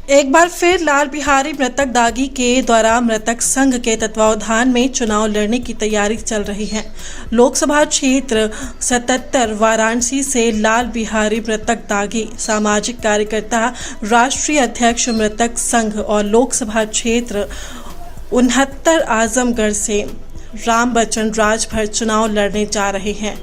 एक बार फिर लाल बिहारी मृतक दागी के द्वारा मृतक संघ के तत्वावधान में चुनाव लड़ने की तैयारी चल रही है। लोकसभा क्षेत्र 77 वाराणसी से लाल बिहारी मृतक दागी, सामाजिक कार्यकर्ता, राष्ट्रीय अध्यक्ष मृतक संघ और लोकसभा क्षेत्र 69 आजमगढ़ से राम बच्चन राजभर चुनाव लड़ने जा रहे हैं।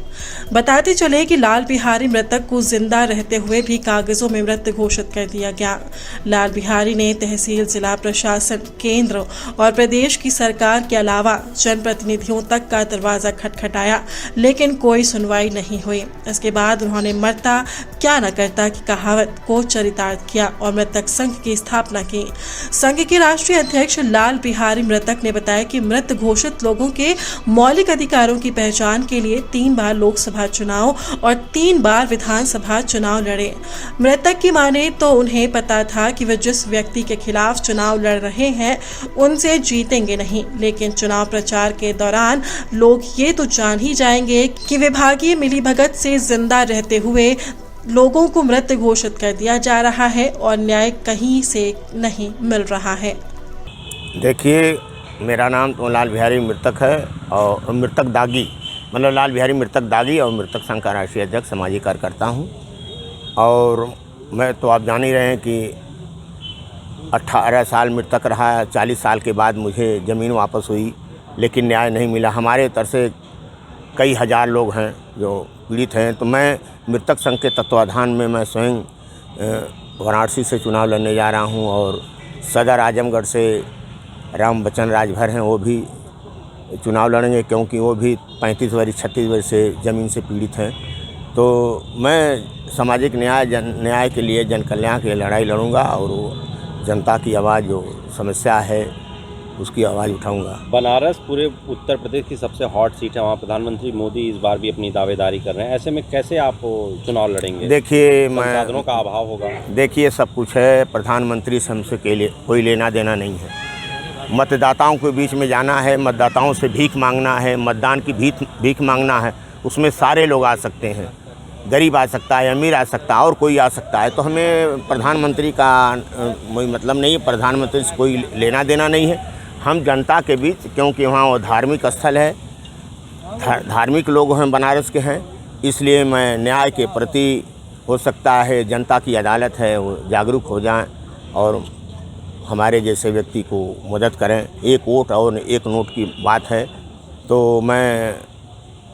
बताते चले कि लाल बिहारी मृतक को जिंदा रहते हुए भी कागजों में मृत घोषित कर दिया गया। लाल बिहारी ने तहसील, जिला प्रशासन, केंद्र और प्रदेश की सरकार के अलावा जनप्रतिनिधियों तक का दरवाजा खटखटाया, लेकिन कोई सुनवाई नहीं हुई। इसके बाद उन्होंने मरता क्या न करता की कहावत को चरितार्थ किया और मृतक संघ की स्थापना की। संघ के राष्ट्रीय अध्यक्ष लाल बिहारी मृतक ने बताया कि मृत घोषित लोगों के मौलिक अधिकारों की पहचान के लिए 3 बार लोकसभा चुनाव और 3 बार विधानसभा चुनाव लड़े। मृतक की माने तो उन्हें पता था कि वे जिस व्यक्ति के खिलाफ चुनाव लड़ रहे हैं उनसे जीतेंगे नहीं, लेकिन चुनाव प्रचार के दौरान लोग ये तो जान ही जाएंगे कि विभागीय मिलीभगत से जिंदा रहते हुए लोगों को मृत घोषित कर दिया जा रहा है और न्याय कहीं से नहीं मिल रहा है। देखिए, मेरा नाम तो लाल बिहारी मृतक है और मृतक दागी, मतलब लाल बिहारी मृतक दागी और मृतक संघ का राष्ट्रीय अध्यक्ष सामाजिक कार्यकर्ता हूँ। और मैं तो आप जान ही रहे हैं कि 18 साल मृतक रहा। 40 साल के बाद मुझे ज़मीन वापस हुई, लेकिन न्याय नहीं मिला। हमारे तरफ से कई हज़ार लोग हैं जो पीड़ित हैं। तो मैं मृतक संघ के तत्वाधान में मैं स्वयं वाराणसी से चुनाव लड़ने जा रहा हूँ और सदर आजमगढ़ से राम बच्चन राजभर हैं, वो भी चुनाव लड़ेंगे, क्योंकि वो भी 35 वर्ष 36 वर्ष से ज़मीन से पीड़ित हैं। तो मैं सामाजिक न्याय के लिए, जन कल्याण के लिए लड़ाई लड़ूंगा और वो जनता की आवाज़ जो समस्या है उसकी आवाज़ उठाऊंगा। बनारस पूरे उत्तर प्रदेश की सबसे हॉट सीट है, वहाँ प्रधानमंत्री मोदी इस बार भी अपनी दावेदारी कर रहे हैं। ऐसे में कैसे आप चुनाव लड़ेंगे? देखिए, संसाधनों का अभाव होगा। देखिए, सब कुछ है, प्रधानमंत्री से हमसे के लिए कोई लेना देना नहीं है। मतदाताओं के बीच में जाना है, मतदाताओं से भीख मांगना है, मतदान की भीख मांगना है। उसमें सारे लोग आ सकते हैं, गरीब आ सकता है, अमीर आ सकता है और कोई आ सकता है। तो हमें प्रधानमंत्री का कोई मतलब नहीं है, प्रधानमंत्री से कोई लेना देना नहीं है। हम जनता के बीच, क्योंकि वहाँ वो धार्मिक स्थल है, धार्मिक लोग हैं, बनारस के हैं, इसलिए मैं न्याय के प्रति, हो सकता है जनता की अदालत है, वो जागरूक हो जाएं और हमारे जैसे व्यक्ति को मदद करें। एक वोट और एक नोट की बात है। तो मैं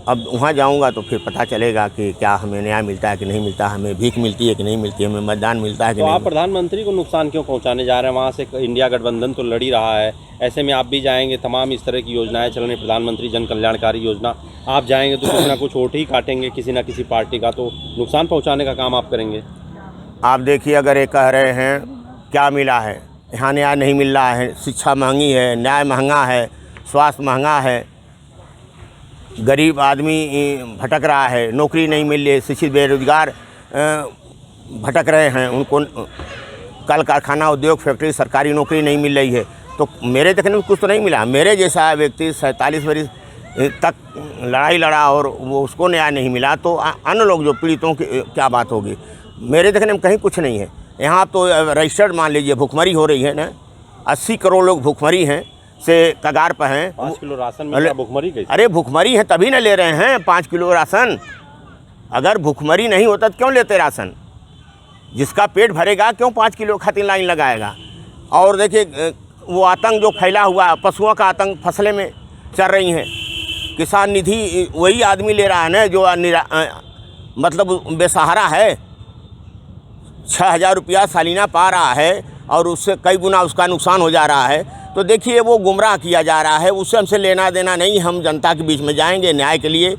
अब वहाँ जाऊँगा तो फिर पता चलेगा कि क्या हमें न्याय मिलता है कि नहीं मिलता, हमें भीख मिलती है कि नहीं मिलती, हमें मतदान मिलता है कि नहीं। आप प्रधानमंत्री को नुकसान क्यों पहुँचाने जा रहे हैं? वहाँ से इंडिया गठबंधन तो लड़ ही रहा है, ऐसे में आप भी जाएंगे, तमाम इस तरह की योजनाएं चल रही, प्रधानमंत्री जन कल्याणकारी योजना, आप जाएंगे तो कुछ ना कुछ वोट ही काटेंगे किसी न किसी पार्टी का, तो नुकसान पहुँचाने का काम आप करेंगे। आप देखिए, अगर ये कह रहे हैं क्या मिला है, यहाँ न्याय नहीं मिल रहा है, शिक्षा महंगी है, न्याय महंगा है, स्वास्थ्य महंगा है, गरीब आदमी भटक रहा है, नौकरी नहीं मिल रही, शिक्षित बेरोजगार भटक रहे हैं, उनको कल कारखाना, उद्योग, फैक्ट्री, सरकारी नौकरी नहीं मिल रही है। तो मेरे देखने में कुछ तो नहीं मिला। मेरे जैसा व्यक्ति 47 वर्ष तक लड़ाई लड़ा और वो उसको न्याय नहीं मिला, तो अन्य लोग जो पीड़ितों की क्या बात होगी? मेरे देखने में कहीं कुछ नहीं है। यहाँ तो रजिस्टर्ड, मान लीजिए, भुखमरी हो रही है ना, 80 करोड़ लोग भुखमरी हैं से कगार पर हैं। 5 किलो राशन में भुखमरी कैसे? अरे भुखमरी है तभी ना ले रहे हैं 5 किलो राशन। अगर भुखमरी नहीं होता तो क्यों लेते राशन? जिसका पेट भरेगा क्यों 5 किलो खातिर लाइन लगाएगा? और देखिए, वो आतंक जो फैला हुआ, पशुओं का आतंक फसलें में चल रही हैं। किसान निधि वही आदमी ले रहा है ना जो मतलब बेसहारा है, 6000 रुपया सालीना पा रहा है और उससे कई गुना उसका नुकसान हो जा रहा है। तो देखिए, वो गुमराह किया जा रहा है, उससे हमसे लेना देना नहीं। हम जनता के बीच में जाएंगे न्याय के लिए।